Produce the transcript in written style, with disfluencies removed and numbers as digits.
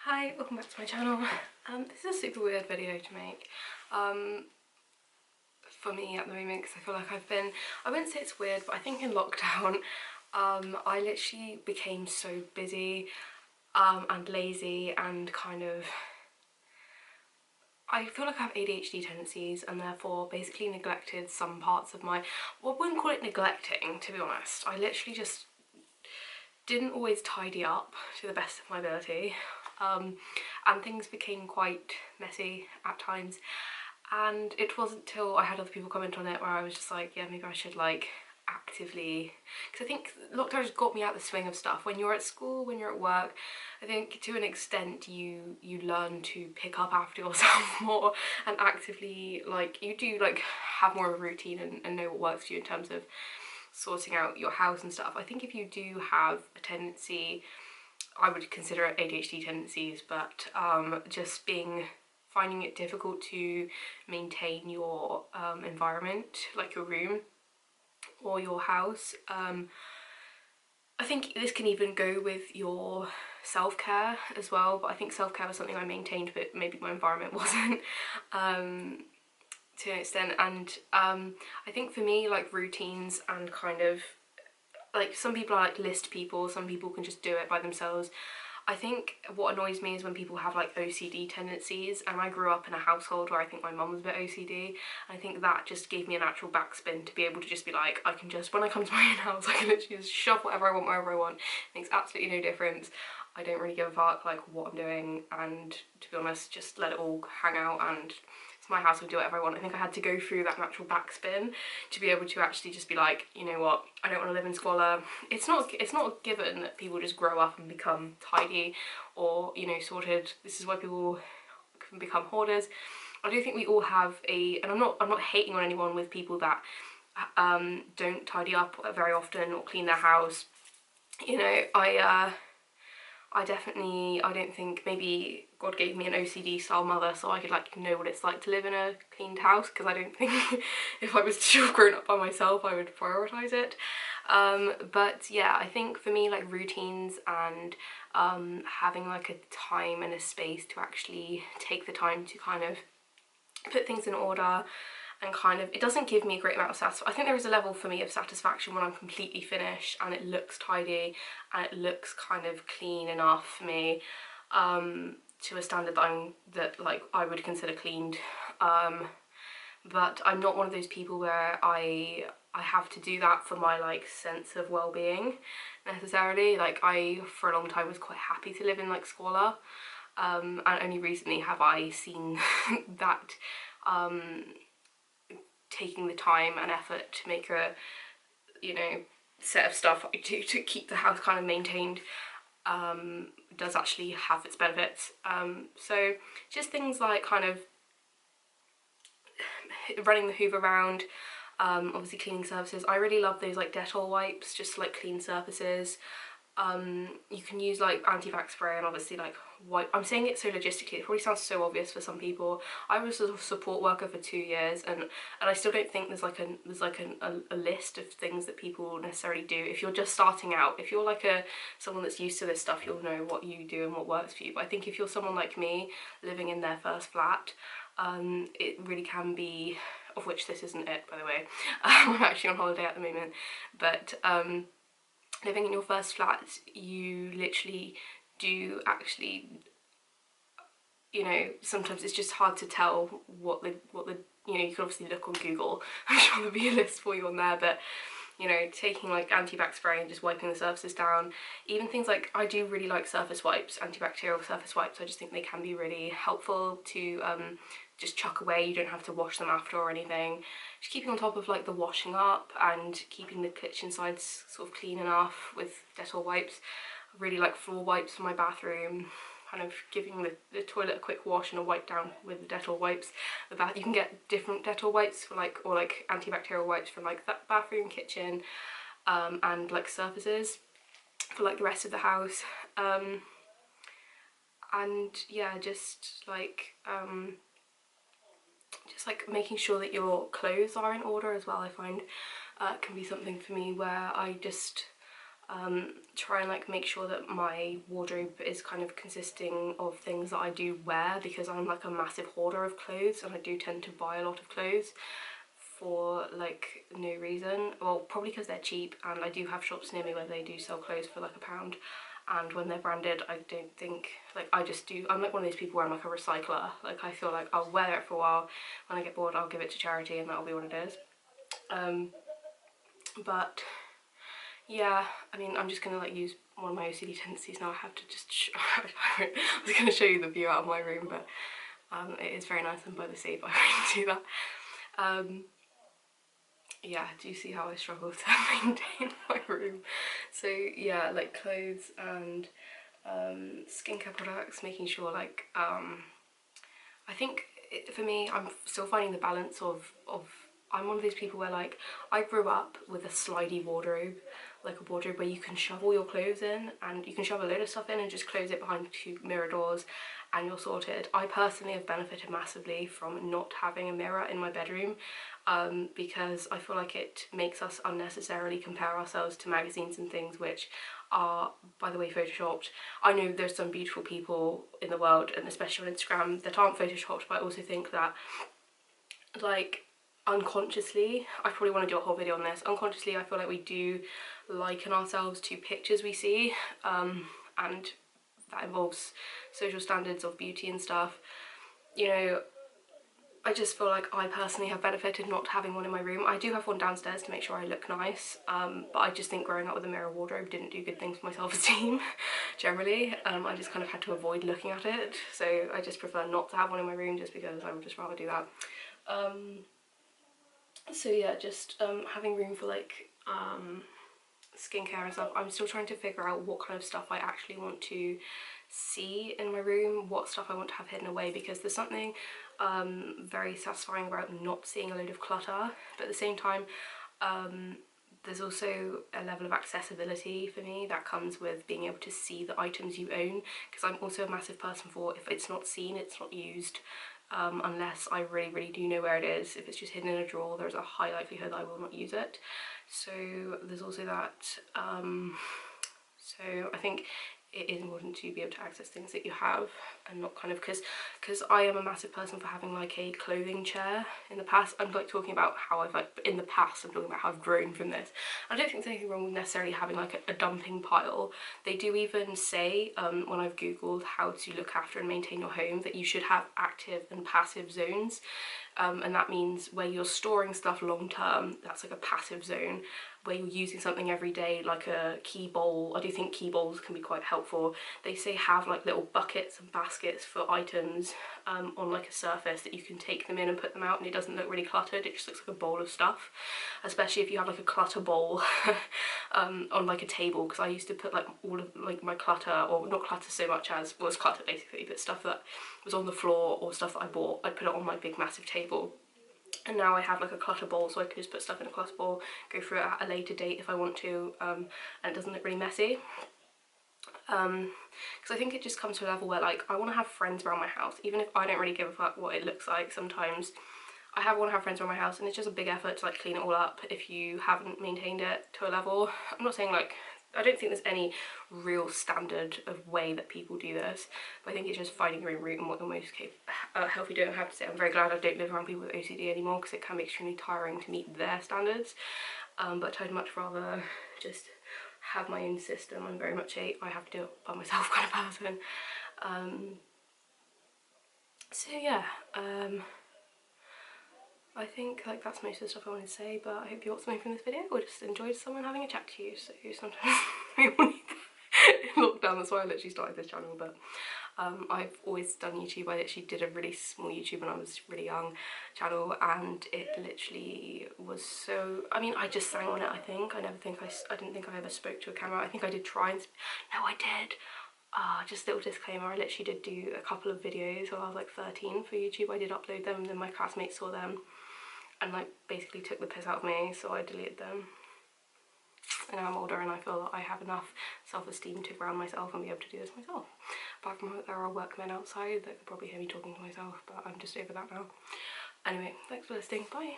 Hi, welcome back to my channel. This is a super weird video to make for me at the moment because I feel like I wouldn't say it's weird, but I think in lockdown I literally became so busy and lazy and kind of, I feel like I have ADHD tendencies and therefore basically neglected some parts of my, well, I wouldn't call it neglecting, to be honest. I literally just didn't always tidy up to the best of my ability, and things became quite messy at times, and it wasn't till I had other people comment on it where I was just like, yeah, maybe I should like actively, because I think lockdown just got me out the swing of stuff. When you're at school, when you're at work, I think to an extent you learn to pick up after yourself more and actively, like, you do like have more of a routine and know what works for you in terms of sorting out your house and stuff. I think if you do have a tendency, I would consider it ADHD tendencies, but finding it difficult to maintain your environment, like your room or your house. I think this can even go with your self-care as well, but I think self-care was something I maintained, but maybe my environment wasn't. To an extent, and I think for me, like, routines and kind of like, some people are like list people, some people can just do it by themselves. I think what annoys me is when people have like OCD tendencies, and I grew up in a household where I think my mum was a bit OCD, and I think that just gave me a natural backspin to be able to just be like, I can just, when I come to my own house, I can literally just shove whatever I want wherever I want. It makes absolutely no difference. I don't really give a fuck like what I'm doing, and to be honest, just let it all hang out, and it's my house, I'll do whatever I want. I think I had to go through that natural backspin to be able to actually just be like, you know what, I don't want to live in squalor. It's not a given that people just grow up and become tidy or, you know, sorted. This is why people can become hoarders. I do think we all have a, and I'm not hating on anyone with people that don't tidy up very often or clean their house. You know, I don't think, maybe God gave me an OCD style mother so I could like know what it's like to live in a cleaned house, because I don't think if I was to have grown up by myself I would prioritise it. But yeah, I think for me, like, routines and having like a time and a space to actually take the time to kind of put things in order, and kind of, it doesn't give me a great amount of satisfaction. I think there is a level for me of satisfaction when I'm completely finished and it looks tidy and it looks kind of clean enough for me, to a standard that like I would consider cleaned. But I'm not one of those people where I have to do that for my like sense of well-being necessarily. Like, I for a long time was quite happy to live in like squalor, and only recently have I seen that taking the time and effort to make a, you know, set of stuff to keep the house kind of maintained does actually have its benefits. So just things like kind of running the hoover around, obviously cleaning surfaces. I really love those like Dettol wipes just to like clean surfaces. You can use like anti-vax spray and obviously like wipe. I'm saying it so logistically, it probably sounds so obvious for some people. I was a support worker for 2 years, and I still don't think there's like a list of things that people necessarily do. If you're just starting out, if you're like someone that's used to this stuff, you'll know what you do and what works for you. But I think if you're someone like me living in their first flat, it really can be, of which this isn't it, by the way. I'm actually on holiday at the moment, but living in your first flat, you literally do actually, you know, sometimes it's just hard to tell what the you know, you can obviously look on Google, I'm sure there'll be a list for you on there, but you know, taking like anti-vax spray and just wiping the surfaces down. Even things like, I do really like surface wipes, antibacterial surface wipes. I just think they can be really helpful to just chuck away. You don't have to wash them after or anything. Just keeping on top of like the washing up and keeping the kitchen sides sort of clean enough with Dettol wipes. I really like floor wipes for my bathroom, kind of giving the toilet a quick wash and a wipe down with the Dettol wipes. You can get different Dettol wipes for like, or like antibacterial wipes from like that bathroom, kitchen, and like surfaces for like the rest of the house. And yeah, just like making sure that your clothes are in order as well, I find can be something for me where I just try and like make sure that my wardrobe is kind of consisting of things that I do wear, because I'm like a massive hoarder of clothes and I do tend to buy a lot of clothes for like no reason. Well, probably because they're cheap, and I do have shops near me where they do sell clothes for like £1, and when they're branded, I don't think, like, I'm like one of those people where I'm like a recycler. Like, I feel like I'll wear it for a while, when I get bored I'll give it to charity and that'll be what it is. But yeah, I mean, I'm just gonna like use one of my OCD tendencies now. I have to just I was gonna show you the view out of my room, but it is very nice and by the sea, but I won't do that. Yeah, do you see how I struggle to maintain my room? So yeah, like clothes and skincare products, making sure like I think for me, I'm still finding the balance of I'm one of those people where like I grew up with a slidey wardrobe, like a wardrobe where you can shove all your clothes in, and you can shove a load of stuff in and just close it behind 2 mirror doors and you're sorted. I personally have benefited massively from not having a mirror in my bedroom, because I feel like it makes us unnecessarily compare ourselves to magazines and things which are, by the way, photoshopped. I know there's some beautiful people in the world, and especially on Instagram, that aren't photoshopped, but I also think that like unconsciously, I probably want to do a whole video on this, unconsciously I feel like we do liken ourselves to pictures we see, and that involves social standards of beauty and stuff. You know, I just feel like I personally have benefited not having one in my room. I do have one downstairs to make sure I look nice, but I just think growing up with a mirror wardrobe didn't do good things for my self-esteem generally. I just kind of had to avoid looking at it, so I just prefer not to have one in my room just because I would just rather do that. So yeah, just having room for like skincare and stuff. I'm still trying to figure out what kind of stuff I actually want to see in my room, what stuff I want to have hidden away, because there's something very satisfying about not seeing a load of clutter, but at the same time there's also a level of accessibility for me that comes with being able to see the items you own, because I'm also a massive person for, if it's not seen, it's not used. Unless I really do know where it is. If it's just hidden in a drawer, there's a high likelihood that I will not use it. So there's also that. So I think it is important to be able to access things that you have, and not kind of, because I am a massive person for having like a clothing chair. In the past, I'm like talking about how I've like, in the past I'm talking about how I've grown from this. I don't think there's anything wrong with necessarily having like a dumping pile. They do even say, when I've googled how to look after and maintain your home, that you should have active and passive zones. And that means where you're storing stuff long term, that's like a passive zone. Where you're using something every day, like a key bowl, I do think key bowls can be quite helpful. They say have like little buckets and baskets for items on like a surface that you can take them in and put them out, and it doesn't look really cluttered, it just looks like a bowl of stuff. Especially if you have like a clutter bowl on like a table, because I used to put like all of like my clutter, or not clutter so much as, well, it's clutter basically, but stuff that was on the floor or stuff that I bought, I'd put it on my big massive table. And now I have like a clutter bowl, so I can just put stuff in a clutter bowl, go through it at a later date if I want to, and it doesn't look really messy. Because I think it just comes to a level where like I want to have friends around my house, even if I don't really give a fuck what it looks like. Sometimes I want to have friends around my house, and it's just a big effort to like clean it all up if you haven't maintained it to a level. I'm not saying like, I don't think there's any real standard of way that people do this, but I think it's just finding your own route and what you're most healthy doing. I have to say I'm very glad I don't live around people with OCD anymore, because it can be extremely tiring to meet their standards, but I'd much rather just have my own system. I'm very much a I have to do it by myself kind of person. So yeah, I think like that's most of the stuff I wanted to say, but I hope you got something from this video, or just enjoyed someone having a chat to you. So sometimes we all need that in lockdown, that's why I literally started this channel. But I've always done YouTube. I literally did a really small YouTube when I was really young channel, and it literally was so, I mean, I just sang on it. I think I didn't think I ever spoke to a camera. I think I did try and no, I did. Just a little disclaimer, I literally did do a couple of videos when I was like 13 for YouTube. I did upload them, and then my classmates saw them and like basically took the piss out of me, so I deleted them. And now I'm older and I feel that I have enough self-esteem to ground myself and be able to do this myself. Apart from there are workmen outside that could probably hear me talking to myself, but I'm just over that now. Anyway, thanks for listening, bye!